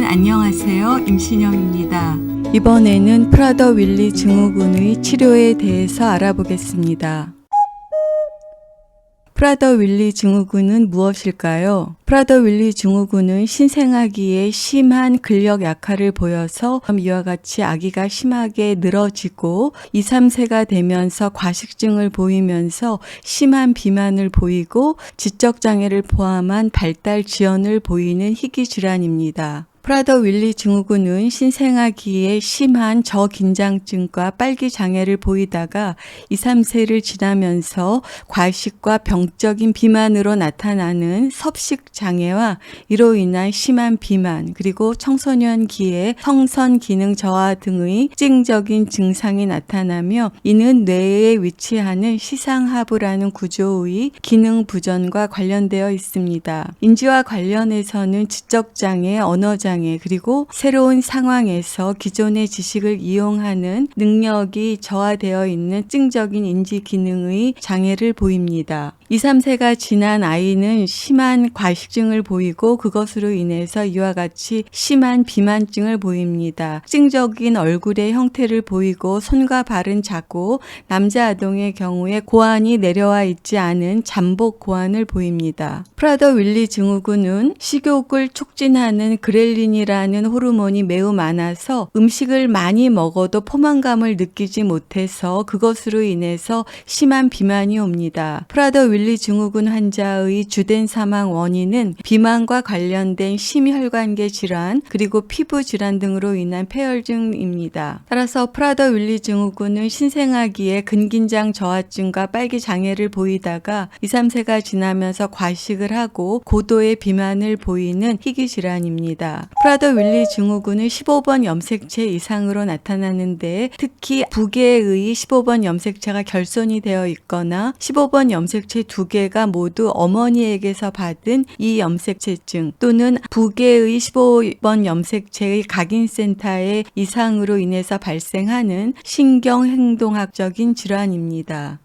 여러분 안녕하세요. 임신영입니다. 이번에는 프라더-윌리 증후군의 치료에 대해서 알아보겠습니다. 프라더-윌리 증후군은 무엇일까요? 프라더-윌리 증후군은 신생아기에 심한 근력 약화를 보여서 이와 같이 아기가 심하게 늘어지고 2, 3세가 되면서 과식증을 보이면서 심한 비만을 보이고 지적장애를 포함한 발달 지연을 보이는 희귀질환입니다. 프라더-윌리 증후군은 신생아기에 심한 저긴장증과 빨기장애를 보이다가 2, 3세를 지나면서 과식과 병적인 비만으로 나타나는 섭식장애와 이로 인한 심한 비만 그리고 청소년기에 성선 기능 저하 등의 특징적인 증상이 나타나며 이는 뇌에 위치하는 시상하부라는 구조의 기능 부전과 관련되어 있습니다. 인지와 관련해서는 지적장애, 언어장애 그리고 새로운 상황에서 기존의 지식을 이용하는 능력이 저하되어 있는 특징적인 인지 기능의 장애를 보입니다. 2, 3세가 지난 아이는 심한 과식증을 보이고 그것으로 인해서 이와 같이 심한 비만증을 보입니다. 특징적인 얼굴의 형태를 보이고 손과 발은 작고 남자 아동의 경우에 고환이 내려와 있지 않은 잠복 고환을 보입니다. 프라더-윌리 증후군은 식욕을 촉진하는 그렐린이라는 호르몬이 매우 많아서 음식을 많이 먹어도 포만감을 느끼지 못해서 그것으로 인해서 심한 비만이 옵니다. 프라더-윌리 증후군 환자의 주된 사망 원인은 비만과 관련된 심혈관계 질환 그리고 피부 질환 등으로 인한 폐혈증입니다. 따라서 프라더-윌리 증후군은 신생아기에 근긴장 저하증과 빨기장애를 보이다가 2, 3세가 지나면서 과식을 하고 고도의 비만을 보이는 희귀질환입니다. 프라더-윌리 증후군은 15번 염색체 이상으로 나타나는데 특히 부계의 15번 염색체가 결손이 되어 있거나 15번 염색체 2개가 모두 어머니에게서 받은 이 염색체증 또는 부계의 15번 염색체의 각인센터의 이상으로 인해서 발생하는 신경행동학적인 질환입니다.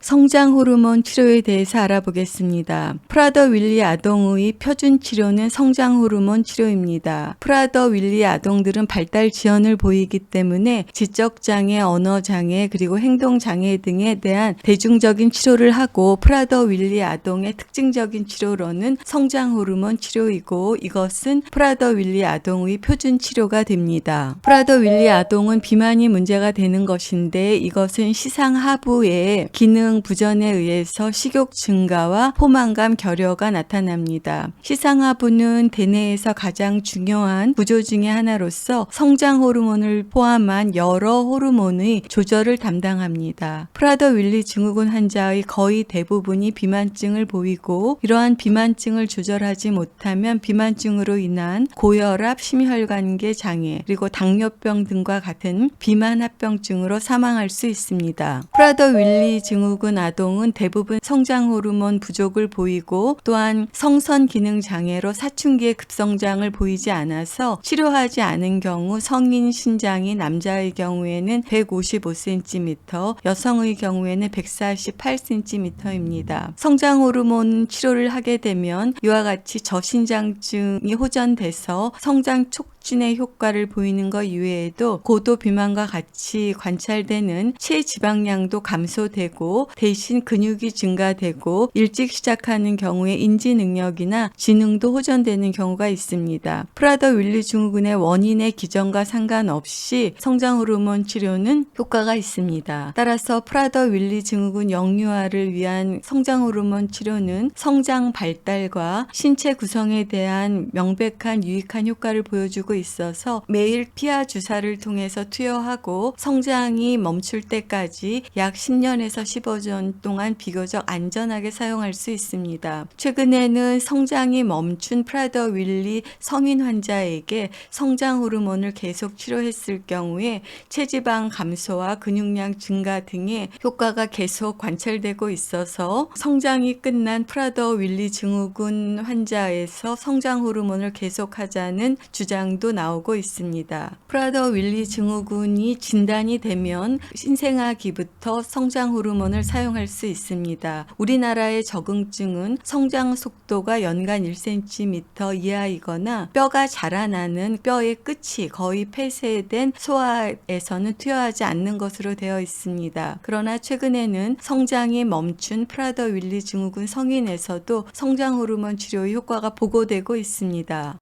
성장호르몬 치료에 대해서 알아보겠습니다. 프라더-윌리 아동의 표준 치료는 성장호르몬 치료입니다. 프라더-윌리 아동들은 발달 지연을 보이기 때문에 지적장애, 언어장애, 그리고 행동장애 등에 대한 대중적인 치료를 하고 프라더-윌리 아동의 특징적인 치료로는 성장호르몬 치료이고 이것은 프라더-윌리 아동의 표준 치료가 됩니다. 프라더-윌리 아동은 비만이 문제가 되는 것인데 이것은 시상하부의 기능 부전에 의해서 식욕 증가와 포만감 결여가 나타납니다. 시상하부는 대뇌에서 가장 중요한 구조 중의 하나로서 성장 호르몬을 포함한 여러 호르몬의 조절을 담당합니다. 프라더-윌리 증후군 환자의 거의 대부분이 비만증을 보이고 이러한 비만증을 조절하지 못하면 비만증으로 인한 고혈압, 심혈관계 장애, 그리고 당뇨병 등과 같은 비만합병증으로 사망할 수 있습니다. 프라더-윌리 증후군 아동은 대부분 성장 호르몬 부족을 보이고 또한 성선 기능 장애로 사춘기에 급성장을 보이지 않아서 치료하지 않은 경우 성인 신장이 남자의 경우에는 155cm, 여성의 경우에는 148cm입니다. 성장 호르몬 치료를 하게 되면 이와 같이 저신장증이 호전돼서 성장 촉진의 효과를 보이는 것 이외에도 고도 비만과 같이 관찰되는 체지방량도 감소되고 대신 근육이 증가되고 일찍 시작하는 경우에 인지 능력이나 지능도 호전되는 경우가 있습니다. 프라더-윌리 증후군의 원인의 기전과 상관없이 성장 호르몬 치료는 효과가 있습니다. 따라서 프라더-윌리 증후군 영유아를 위한 성장 호르몬 치료는 성장 발달과 신체 구성에 대한 명백한 유익한 효과를 보여주고 있어서 매일 피하 주사를 통해서 투여하고 성장이 멈출 때까지 약 10년에서 15년 동안 비교적 안전하게 사용할 수 있습니다. 최근에는 성장이 멈춘 프라더-윌리 성인 환자에게 성장 호르몬을 계속 치료했을 경우에 체지방 감소와 근육량 증가 등의 효과가 계속 관찰되고 있어서 성장이 끝난 프라더-윌리 증후군 환자에서 성장 호르몬을 계속하자는 주장도 결과도 나오고 있습니다. 프라더 윌리 증후군이 진단이 되면 신생아기부터 성장 호르몬을 사용할 수 있습니다. 우리나라의 적응증은 성장 속도가 연간 1cm 이하이거나 뼈가 자라나는 뼈의 끝이 거의 폐쇄된 소아에서는 투여하지 않는 것으로 되어 있습니다. 그러나 최근에는 성장이 멈춘 프라더 윌리 증후군 성인에서도 성장 호르몬 치료의 효과가 보고되고 있습니다.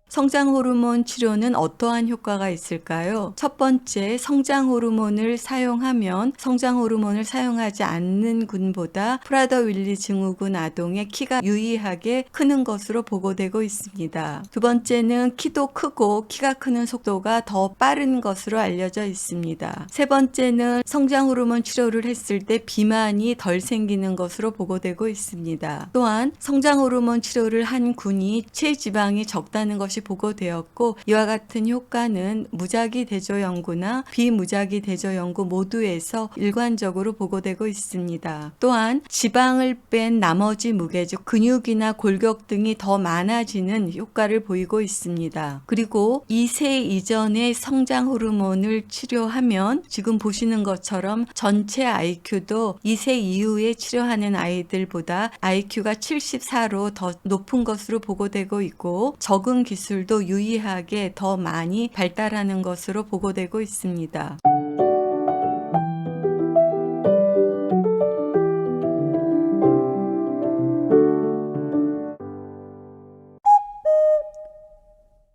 성장 호르몬 치료는 어떠한 효과가 있을까요? 첫 번째, 성장 호르몬을 사용하면 성장 호르몬을 사용하지 않는 군보다 프라더 윌리 증후군 아동의 키가 유의하게 크는 것으로 보고되고 있습니다. 두 번째는 키도 크고 키가 크는 속도가 더 빠른 것으로 알려져 있습니다. 세 번째는 성장 호르몬 치료를 했을 때 비만이 덜 생기는 것으로 보고되고 있습니다. 또한 성장 호르몬 치료를 한 군이 체지방이 적다는 것이 보고되었고, 이와 같은 효과는 무작위 대조 연구나 비무작위 대조 연구 모두에서 일관적으로 보고되고 있습니다. 또한 지방을 뺀 나머지 무게, 즉 근육이나 골격 등이 더 많아지는 효과를 보이고 있습니다. 그리고 2세 이전의 성장 호르몬을 치료하면 지금 보시는 것처럼 전체 IQ도 2세 이후에 치료하는 아이들보다 IQ가 74로 더 높은 것으로 보고되고 있고, 적응 기술도 유의하게 더 많이 발달하는 것으로 보고되고 있습니다.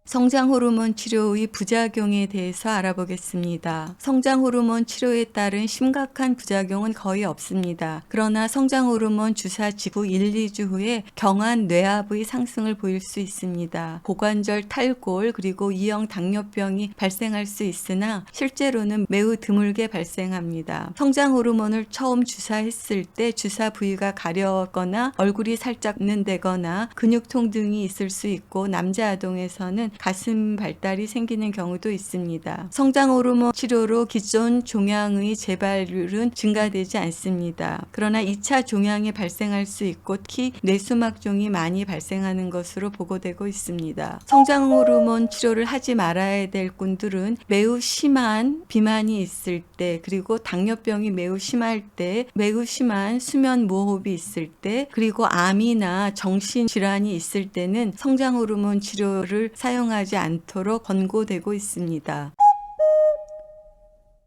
성장 호르몬 치료의 부작용에 대해서 알아보겠습니다. 성장 호르몬 치료에 따른 심각한 부작용은 거의 없습니다. 그러나 성장 호르몬 주사 직후 1, 2주 후에 경한 뇌압의 상승을 보일 수 있습니다. 고관절 탈골 그리고 2형 당뇨병이 발생할 수 있으나 실제로는 매우 드물게 발생합니다. 성장 호르몬을 처음 주사했을 때 주사 부위가 가렵거나 얼굴이 살짝 붓는다거나 근육통 등이 있을 수 있고, 남자 아동에서는 가슴 발달이 생기는 경우도 있습니다. 성장 호르몬 치료로 기존 종양의 재발률은 증가되지 않습니다. 그러나 2차 종양이 발생할 수 있고 특히 뇌수막종이 많이 발생하는 것으로 보고되고 있습니다. 성장 호르몬 치료를 하지 말아야 될 분들은 매우 심한 비만이 있을 때, 그리고 당뇨병이 매우 심할 때, 매우 심한 수면 무호흡이 있을 때, 그리고 암이나 정신질환이 있을 때는 성장 호르몬 치료를 사용하지 않도록 권고되고 있습니다.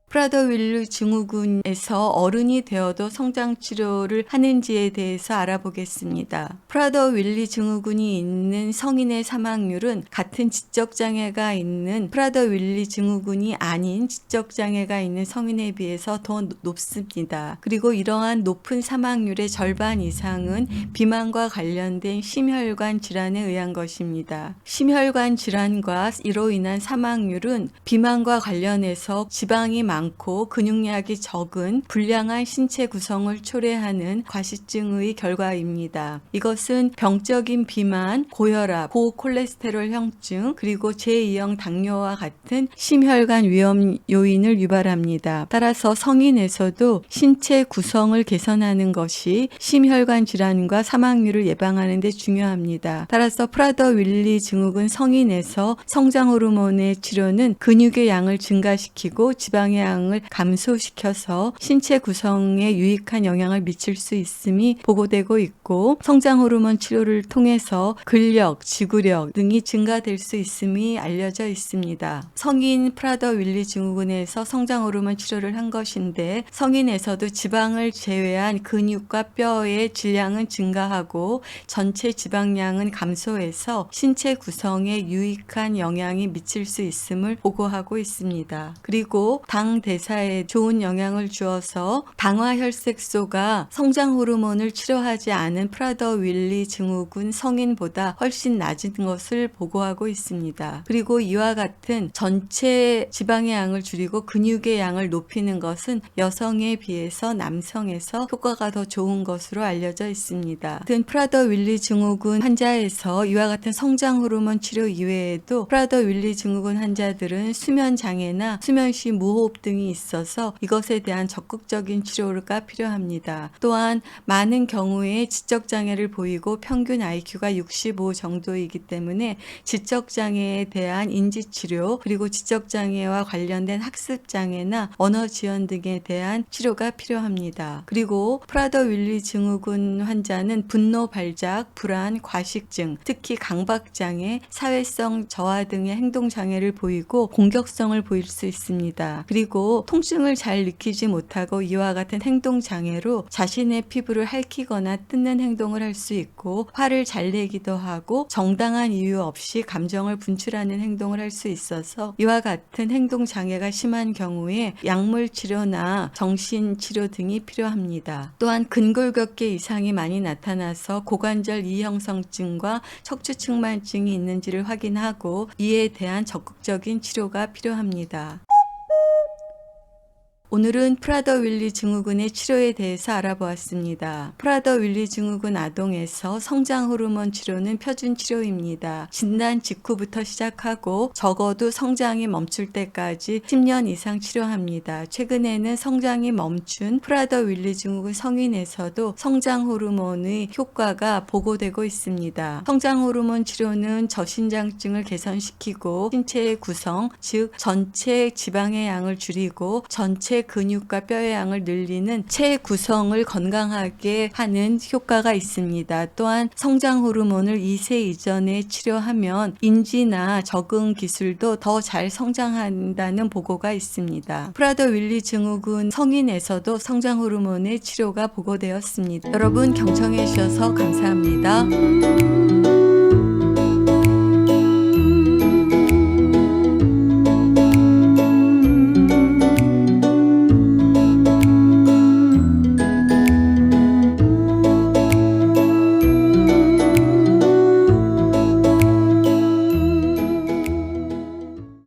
프라더 윌리 증후군에서 어른이 되어도 성장 치료를 하는지에 대해서 알아보겠습니다. 프라더 윌리 증후군이 있는 성인의 사망률은 같은 지적 장애가 있는 프라더 윌리 증후군이 아닌 지적 장애가 있는 성인에 비해서 더 높습니다. 그리고 이러한 높은 사망률의 절반 이상은 비만과 관련된 심혈관 질환에 의한 것입니다. 심혈관 질환과 이로 인한 사망률은 비만과 관련해서 지방이 많고 근육량이 적은 불량한 신체 구성을 초래하는 과시증의 결과입니다. 이것은 병적인 비만, 고혈압, 고콜레스테롤 형증, 그리고 제2형 당뇨와 같은 심혈관 위험 요인을 유발합니다. 따라서 성인에서도 신체 구성을 개선하는 것이 심혈관 질환과 사망률을 예방하는 데 중요합니다. 따라서 프라더 윌리 증후군 성인에서 성장 호르몬의 치료는 근육의 양을 증가시키고 지방의 양을 감소시켜서 신체 구성에 유익한 영향을 미칠 수 있음이 보고되고 있고, 성장 호르몬 치료를 통해서 근력, 지구력 등이 증가될 수 있음이 알려져 있습니다. 성인 프라더 윌리 증후군에서 성장 호르몬 치료를 한 것인데, 성인에서도 지방을 제외한 근육과 뼈의 질량은 증가하고 전체 지방량은 감소해서 신체 구성에 유익한 영향이 미칠 수 있음을 보고하고 있습니다. 그리고 당 대사에 좋은 영향을 주어서 당화혈색소가 성장 호르몬을 치료하지 않은 프라더 윌리 증후군 성인보다 훨씬 낮은 것을 보고하고 있습니다. 그리고 이와 같은 전체 지방의 양을 줄이고 근육의 양을 높이는 것은 여성에 비해서 남성에서 효과가 더 좋은 것으로 알려져 있습니다. 같은 프라더 윌리 증후군 환자에서 이와 같은 성장 호르몬 치료 이외에도 프라더 윌리 증후군 환자들은 수면 장애나 수면 시 무호흡 등 등이 있어서 이것에 대한 적극적인 치료가 필요합니다. 또한 많은 경우에 지적장애를 보이고 평균 IQ가 65 정도이기 때문에 지적장애에 대한 인지치료, 그리고 지적장애와 관련된 학습장애나 언어지연 등에 대한 치료가 필요합니다. 그리고 프라더 윌리 증후군 환자는 분노 발작, 불안, 과식증, 특히 강박장애, 사회성 저하 등의 행동장애를 보이고 공격성을 보일 수 있습니다. 그리고 통증을 잘 느끼지 못하고 이와 같은 행동장애로 자신의 피부를 핥히거나 뜯는 행동을 할 수 있고, 화를 잘 내기도 하고 정당한 이유 없이 감정을 분출하는 행동을 할 수 있어서 이와 같은 행동장애가 심한 경우에 약물 치료나 정신치료 등이 필요합니다. 또한 근골격계 이상이 많이 나타나서 고관절 이형성증과 척추측만증이 있는지를 확인하고 이에 대한 적극적인 치료가 필요합니다. 오늘은 프라더 윌리 증후군의 치료에 대해서 알아보았습니다. 프라더 윌리 증후군 아동에서 성장 호르몬 치료는 표준 치료입니다. 진단 직후부터 시작하고 적어도 성장이 멈출 때까지 10년 이상 치료합니다. 최근에는 성장이 멈춘 프라더 윌리 증후군 성인에서도 성장 호르몬의 효과가 보고되고 있습니다. 성장 호르몬 치료는 저신장증을 개선시키고 신체의 구성, 즉 전체 지방의 양을 줄이고 전체 근육과 뼈의 양을 늘리는 체 구성을 건강하게 하는 효과가 있습니다. 또한 성장 호르몬을 2세 이전에 치료하면 인지나 적응 기술도 더 잘 성장한다는 보고가 있습니다. 프라더 윌리 증후군 성인에서도 성장 호르몬의 치료가 보고되었습니다. 여러분 경청해 주셔서 감사합니다.